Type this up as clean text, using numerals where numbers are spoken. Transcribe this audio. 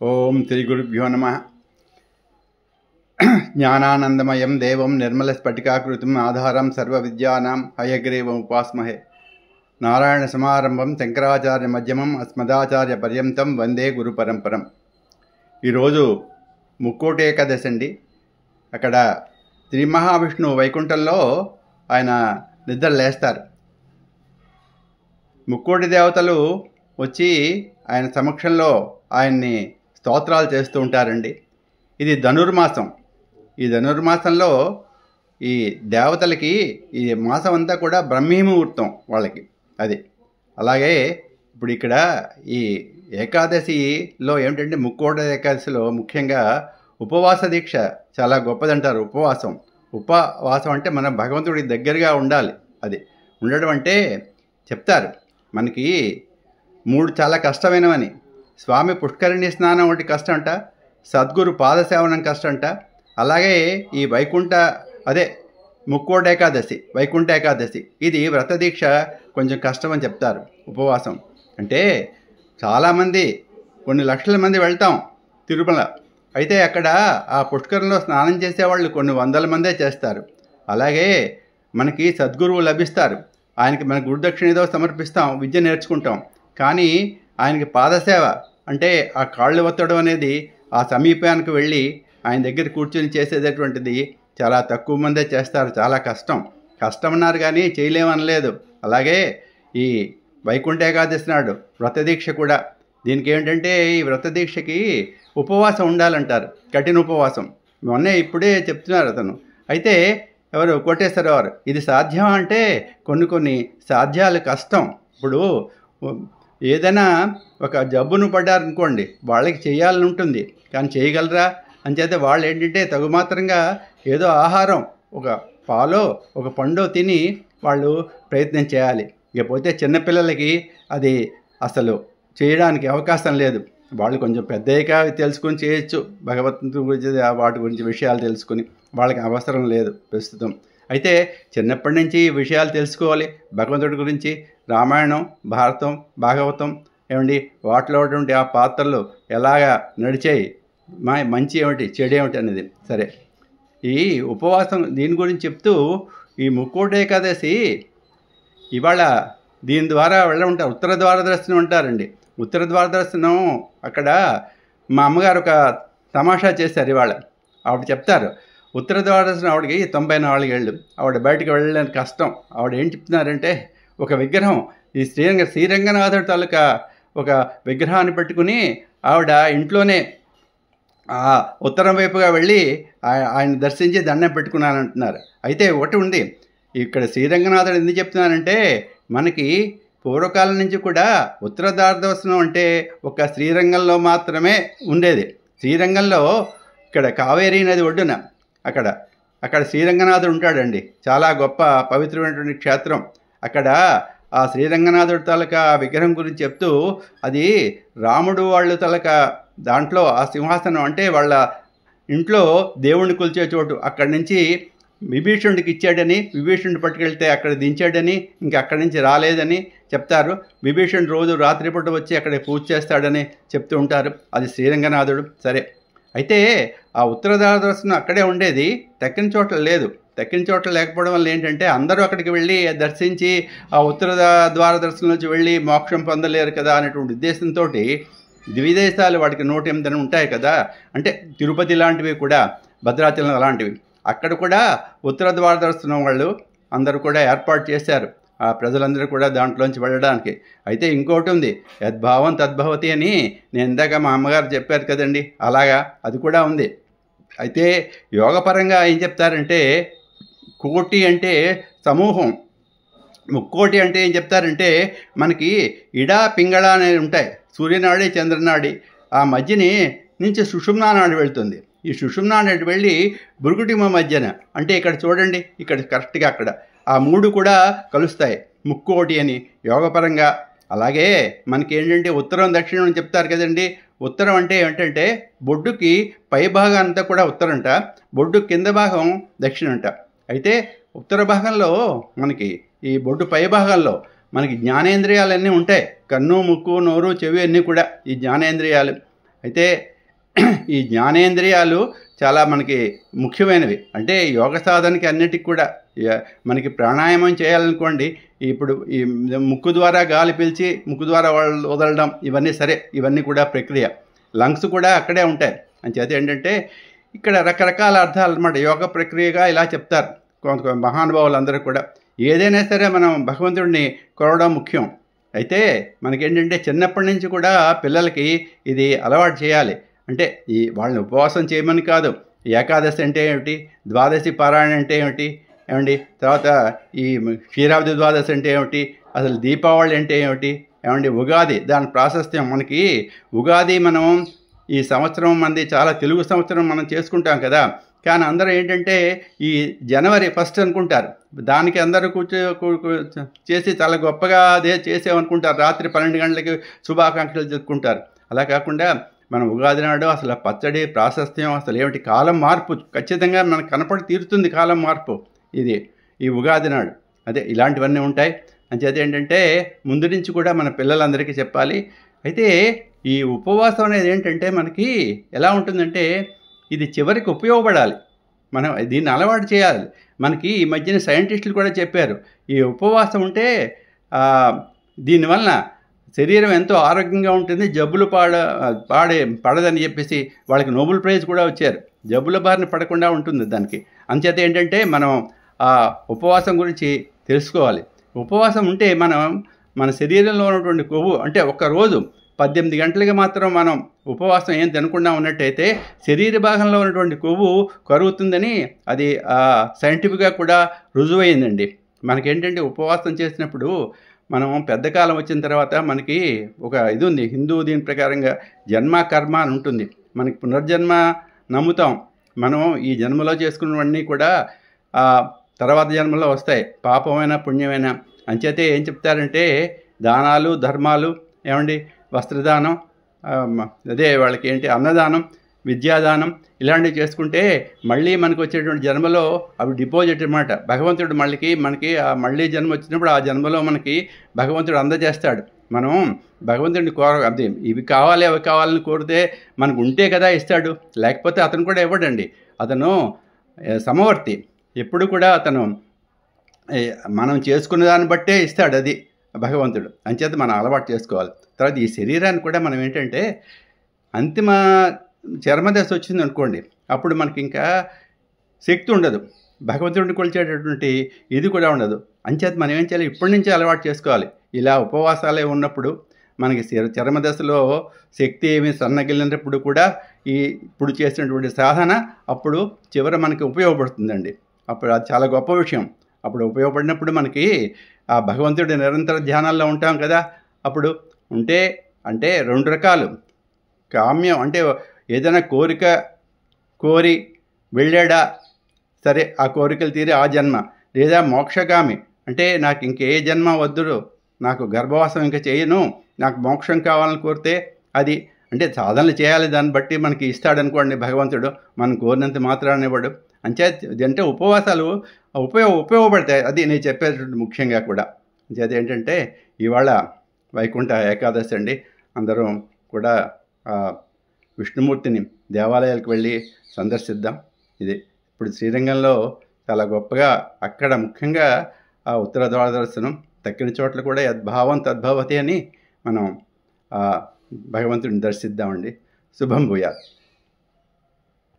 ఓం శ్రీ గురుభ్యో నమః. జ్ఞానానందమయం దేవం నిర్మలస్ఫటికాకృతిం ఆధారం సర్వవిద్యానాం హయగ్రీవం ఉపాస్మహే. నారాయణ సమారంభం శంకరాచార్య మధ్యమం అస్మదాచార్య పర్యంతం వందే గురు పరంపరం. ఈరోజు ముక్కోటి ఏకాదశి అండి. అక్కడ శ్రీ మహావిష్ణువు వైకుంఠంలో ఆయన నిద్ర లేస్తారు. ముక్కోటి దేవతలు వచ్చి ఆయన సమక్షంలో ఆయన్ని స్తోత్రాలు చేస్తూ ఉంటారండి. ఇది ధనుర్మాసం. ఈ ధనుర్మాసంలో ఈ దేవతలకి ఈ మాసం అంతా కూడా బ్రహ్మీ ముహూర్తం వాళ్ళకి. అది అలాగే ఇప్పుడు ఇక్కడ ఈ ఏకాదశిలో ఏమిటంటే ముక్కోటి ఏకాదశిలో ముఖ్యంగా ఉపవాస దీక్ష చాలా గొప్పదంటారు. ఉపవాసం అంటే మనం భగవంతుడికి దగ్గరగా ఉండాలి. అది ఉండడం అంటే చెప్తారు మనకి 3 చాలా కష్టమైనవని. స్వామి పుష్కరిణి స్నానం ఒకటి కష్టంట, సద్గురు పాదసేవనం కష్టంట, అలాగే ఈ ముక్కోటి ఏకాదశి వైకుంఠ ఏకాదశి ఇది వ్రత దీక్ష కొంచెం కష్టం అని చెప్తారు. ఉపవాసం అంటే చాలామంది కొన్ని లక్షల మంది వెళ్తాం తిరుమల. అయితే అక్కడ ఆ పుష్కరంలో స్నానం చేసేవాళ్ళు కొన్ని వందల మందే చేస్తారు. అలాగే మనకి సద్గురువు లభిస్తారు. ఆయనకి మన గురుదక్షిణ ఏదో సమర్పిస్తాం, విద్య నేర్చుకుంటాం. కానీ ఆయనకి పాదసేవ అంటే ఆ కాళ్ళు ఒత్తడం అనేది, ఆ సమీపానికి వెళ్ళి ఆయన దగ్గర కూర్చొని చేసేటటువంటిది చాలా తక్కువ మందే చేస్తారు. చాలా కష్టం అన్నారు కానీ చేయలేమనలేదు. అలాగే ఈ వైకుంఠ ఏకాదశి నాడు వ్రతదీక్ష కూడా. దీనికి ఏంటంటే ఈ వ్రతదీక్షకి ఉపవాసం ఉండాలంటారు, కఠిన ఉపవాసం. ఇప్పుడే చెప్తున్నారు అతను. అయితే ఎవరు కోటేశ్వరరావు వారు ఇది సాధ్యం అంటే కొన్ని సాధ్యాలు కష్టం. ఇప్పుడు ఏదైనా ఒక జబ్బును పడ్డారనుకోండి, వాళ్ళకి చేయాలని ఉంటుంది కానీ చేయగలరా? అంచేత వాళ్ళు ఏంటంటే తగుమాత్రంగా ఏదో ఆహారం, ఒక పాలో ఒక పండో తిని వాళ్ళు ప్రయత్నం చేయాలి. ఇకపోతే చిన్నపిల్లలకి అది అసలు చేయడానికి అవకాశం లేదు. వాళ్ళు కొంచెం పెద్దయ్యాక తెలుసుకొని చేయొచ్చు, భగవంతుడి గురించి వాటి గురించి విషయాలు తెలుసుకుని. వాళ్ళకి అవసరం లేదు ప్రస్తుతం. అయితే చిన్నప్పటి నుంచి ఈ విషయాలు తెలుసుకోవాలి భగవంతుడి గురించి. రామాయణం, భారతం, భాగవతం వాటిలో ఉండే ఆ పాత్రలు ఎలాగా నడిచాయి, మంచి ఏమిటి చెడు ఏమిటి అనేది. సరే, ఈ ఉపవాసం దీని గురించి చెప్తూ ఈ ముక్కోటి ఏకాదశి ఇవాళ దీని ద్వారా ఉంటారు. ఉత్తర ద్వార దర్శనం అంటారండి. ఉత్తర ద్వార దర్శనం అక్కడ మా అమ్మగారు ఒక తమాషా చేశారు ఇవాళ. ఆవిడ చెప్తారు, ఉత్తర ద్వార దర్శనం ఆవిడకి 94 ఏళ్ళు. ఆవిడ బయటకు వెళ్ళడానికి కష్టం. ఆవిడ ఏం చెప్తున్నారంటే ఒక విగ్రహం, ఈ శ్రీరంగనాథుడి తాలూకా ఒక విగ్రహాన్ని పెట్టుకుని ఆవిడ ఇంట్లోనే ఆ ఉత్తరం వైపుగా వెళ్ళి ఆయన దర్శించి దండం పెట్టుకున్నానంటున్నారు. అయితే ఒకటి ఉంది ఇక్కడ, శ్రీరంగనాథుడు ఎందుకు చెప్తున్నానంటే మనకి పూర్వకాలం నుంచి కూడా ఉత్తర ద్వారదర్శనం అంటే ఒక శ్రీరంగంలో మాత్రమే ఉండేది. శ్రీరంగంలో ఇక్కడ కావేరీ నది ఒడ్డున అక్కడ శ్రీరంగనాథుడు ఉంటాడండి. చాలా గొప్ప పవిత్రమైనటువంటి క్షేత్రం. అక్కడ ఆ శ్రీరంగనాథుడి తాలూకా విగ్రహం గురించి చెప్తూ, అది రాముడు వాళ్ళు తాలూకా దాంట్లో ఆ సింహాసనం అంటే వాళ్ళ ఇంట్లో దేవుణ్ణి కొలిచే చోటు. అక్కడి నుంచి విభీషణుడికి ఇచ్చాడని, విభీషణుడు పట్టుకెళ్తే అక్కడ దించాడని, ఇంకా అక్కడి నుంచి రాలేదని చెప్తారు. విభీషణుడు రోజు రాత్రిపూట వచ్చి అక్కడ పూజ చేస్తాడని చెప్తూ ఉంటారు. అది శ్రీరంగనాథుడు. సరే, అయితే ఆ ఉత్తర ద్వార దర్శనం అక్కడే ఉండేది, తక్కిన చోట్ల లేదు. తక్కిన చోట్ల లేకపోవడం వల్ల ఏంటంటే అందరూ అక్కడికి వెళ్ళి దర్శించి ఆ ఉత్తర ద్వార దర్శనం నుంచి వెళ్ళి మోక్షం పొందలేరు కదా అనేటువంటి ఉద్దేశంతో విదేశాలు వాటికి 108 ఉంటాయి కదా, అంటే తిరుపతి లాంటివి కూడా, భద్రాచలం అలాంటివి. అక్కడ కూడా ఉత్తర ద్వార దర్శనం వాళ్ళు అందరూ కూడా ఏర్పాటు చేశారు, ఆ ప్రజలందరూ కూడా దాంట్లోంచి వెళ్ళడానికి. అయితే ఇంకోటి ఉంది, యద్భావం తద్భవతి అని నేను ఇందాక మా అమ్మగారు చెప్పారు కదండి, అలాగా అది కూడా ఉంది. అయితే యోగపరంగా ఏం చెప్తారంటే, కోటి అంటే సమూహం, ముక్కోటి అంటే ఏం చెప్తారంటే మనకి ఇడా పింగళ అనేవి ఉంటాయి, సూర్యనాడి చంద్రనాడి. ఆ మధ్యని నుంచి సుషుమ్నా నాడి వెళ్తుంది. ఈ సుషుమ్నా నాడి వెళ్ళి భృగుటిమ మధ్యన, అంటే ఇక్కడ చూడండి, ఇక్కడ కరెక్ట్గా అక్కడ ఆ 3 కూడా కలుస్తాయి, ముక్కోటి అని యోగపరంగా. అలాగే మనకి ఏంటంటే ఉత్తరం దక్షిణం అని చెప్తారు కదండి. ఉత్తరం అంటే ఏంటంటే బొడ్డుకి పై భాగం అంతా కూడా ఉత్తరంట, బొడ్డు కింద భాగం దక్షిణంట. అయితే ఉత్తర భాగంలో మనకి ఈ బొడ్డు పై భాగంలో మనకి జ్ఞానేంద్రియాలన్నీ ఉంటాయి. కన్ను, ముక్కు, నోరు, చెవి అన్నీ కూడా ఈ జ్ఞానేంద్రియాలు. అయితే ఈ జ్ఞానేంద్రియాలు చాలా మనకి ముఖ్యమైనవి. అంటే యోగ సాధనకి అన్నిటికి కూడా మనకి ప్రాణాయామం చేయాలనుకోండి, ఇప్పుడు ఈ ముక్కు ద్వారా గాలి పీల్చి ముక్కు ద్వారా వదలడం ఇవన్నీ సరే, ఇవన్నీ కూడా ప్రక్రియ. లంగ్స్ కూడా అక్కడే ఉంటాయి. అంచేత ఏంటంటే ఇక్కడ రకరకాల అర్థాలు అన్నమాట. యోగ ప్రక్రియగా ఇలా చెప్తారు కొంత మహానుభావులందరూ కూడా. ఏదైనా సరే మనం భగవంతుడిని కొలవడం ముఖ్యం. అయితే మనకేంటంటే చిన్నప్పటి నుంచి కూడా పిల్లలకి ఇది అలవాటు చేయాలి. అంటే ఈ వాళ్ళని ఉపవాసం చేయమని కాదు, ఏకాదశి అంటే ఏమిటి, ద్వాదశి పారాయణ అంటే ఏమిటి, ఏమండి, తర్వాత ఈ క్షీరాబ్ది ద్వాదశి అంటే ఏమిటి, అసలు దీపావళి అంటే ఏమిటి, ఏమండి, ఉగాది దాని ప్రాశస్త్యం. మనకి ఉగాది మనం ఈ సంవత్సరం మంది చాలా తెలుగు సంవత్సరం మనం చేసుకుంటాం కదా, కానీ అందరూ ఏంటంటే ఈ జనవరి 1 అనుకుంటారు. దానికి అందరూ చేసి చాలా గొప్పగా అదే చేసామనుకుంటారు. రాత్రి 12 గంటలకి శుభాకాంక్షలు చెప్పుకుంటారు. అలా కాకుండా మనం ఉగాది నాడు అసలు పచ్చడి ప్రాశస్త్యం అసలు ఏమిటి, కాలం మార్పు ఖచ్చితంగా మనకు కనపడి తీరుతుంది. కాలం మార్పు ఇది ఈ ఉగాది నాడు. అదే ఇలాంటివన్నీ ఉంటాయి. అంచేత ఏంటంటే ముందు నుంచి కూడా మన పిల్లలందరికీ చెప్పాలి. అయితే ఈ ఉపవాసం అనేది ఏంటంటే మనకి ఎలా ఉంటుందంటే ఇది చివరికి ఉపయోగపడాలి. మనం దీన్ని అలవాటు చేయాలి. మనకి ఈ మధ్యన సైంటిస్టులు కూడా చెప్పారు, ఈ ఉపవాసం ఉంటే దీనివలన శరీరం ఎంతో ఆరోగ్యంగా ఉంటుంది, జబ్బులు పడదని చెప్పేసి వాళ్ళకి నోబెల్ ప్రైజ్ కూడా వచ్చారు. జబ్బుల బారిన పడకుండా ఉంటుంది దానికి. అంచేత ఏంటంటే మనం ఆ ఉపవాసం గురించి తెలుసుకోవాలి. ఉపవాసం ఉంటే మనం మన శరీరంలో ఉన్నటువంటి కొవ్వు, అంటే ఒక్కరోజు 18 గంటలుగా మాత్రం మనం ఉపవాసం ఏం తినకుండా ఉన్నట్టయితే శరీర భాగంలో ఉన్నటువంటి కొవ్వు కరుగుతుందని అది సైంటిఫిక్గా కూడా రుజువైందండి. మనకేంటంటే ఉపవాసం చేసినప్పుడు మనం పెద్ద కాలం వచ్చిన తర్వాత మనకి ఒక ఇది ఉంది, హిందూ దీని ప్రకారంగా జన్మ కర్మ అని ఉంటుంది. మనకి పునర్జన్మ నమ్ముతాం. మనం ఈ జన్మలో చేసుకున్నవన్నీ కూడా తర్వాత జన్మలో వస్తాయి, పాపమైనా పుణ్యమైనా. అంచేతే ఏం చెప్తారంటే దానాలు ధర్మాలు, ఏమండి, వస్త్రదానం, అదే వాళ్ళకి ఏంటి అన్నదానం, విద్యాదానం ఇలాంటివి చేసుకుంటే మళ్ళీ మనకు వచ్చేటువంటి జన్మలో అవి డిపాజిట్ అన్నమాట. భగవంతుడు మనకి మళ్ళీ జన్మ వచ్చినప్పుడు ఆ జన్మలో మనకి భగవంతుడు అందజేస్తాడు. మనం భగవంతుడిని అది ఇవి కావాలి అవి కావాలని కోరితే మనకు ఉంటే కదా ఇస్తాడు, లేకపోతే అతను కూడా ఇవ్వడండి. అతను సమవర్తి. ఎప్పుడు కూడా అతను మనం చేసుకున్న దాన్ని బట్టే ఇస్తాడు అది భగవంతుడు. అంచేత మనం అలవాటు చేసుకోవాలి. తర్వాత ఈ శరీరాన్ని కూడా మనం ఏంటంటే అంతిమ చర్మదశ వచ్చింది అనుకోండి, అప్పుడు మనకి ఇంకా శక్తి ఉండదు, భగవంతుడిని కొలిచేటటువంటి ఇది కూడా ఉండదు. అంచేత మనం ఏం చేయాలి, ఇప్పటి నుంచే అలవాటు చేసుకోవాలి. ఇలా ఉపవాసాలే ఉన్నప్పుడు మనకి చర్మదశలో శక్తి ఏమి సన్నగిలినప్పుడు కూడా ఇప్పుడు చేసినటువంటి సాధన అప్పుడు చివర మనకి ఉపయోగపడుతుందండి. అప్పుడు అది చాలా గొప్ప విషయం. అప్పుడు ఉపయోగపడినప్పుడు మనకి ఆ భగవంతుడి నిరంతర ధ్యానాల్లో ఉంటాం కదా. అప్పుడు ఉంటే అంటే 2 రకాలు, కామ్యం అంటే ఏదైనా కోరిక కోరి వెళ్ళాడా సరే, ఆ కోరికలు తీరి ఆ జన్మ, లేదా మోక్షగామి అంటే నాకు ఇంకే జన్మ వద్దు, నాకు గర్భవాసం ఇంకా చేయను, నాకు మోక్షం కావాలని కోరితే అది అంటే సాధనలు చేయాలి, దాన్ని బట్టి మనకి ఇస్తాడనుకోండి భగవంతుడు, మనం కోరినంత మాత్రాన్ని ఇవ్వడు. అంటే ఉపవాసాలు ఉపయోగపడతాయి. అది నేను చెప్పేటటువంటి ముఖ్యంగా కూడా. అంచేది ఏంటంటే ఇవాళ వైకుంఠ ఏకాదశి అండి. అందరం కూడా విష్ణుమూర్తిని దేవాలయాలకు వెళ్ళి సందర్శిద్దాం. ఇది ఇప్పుడు శ్రీరంగంలో చాలా గొప్పగా అక్కడ ముఖ్యంగా ఆ ఉత్తర ద్వార దర్శనం, తక్కిన చోట్ల కూడా యద్భావం తద్భవతి అని మనం భగవంతుడిని దర్శిద్దామండి. శుభం భూయాత్.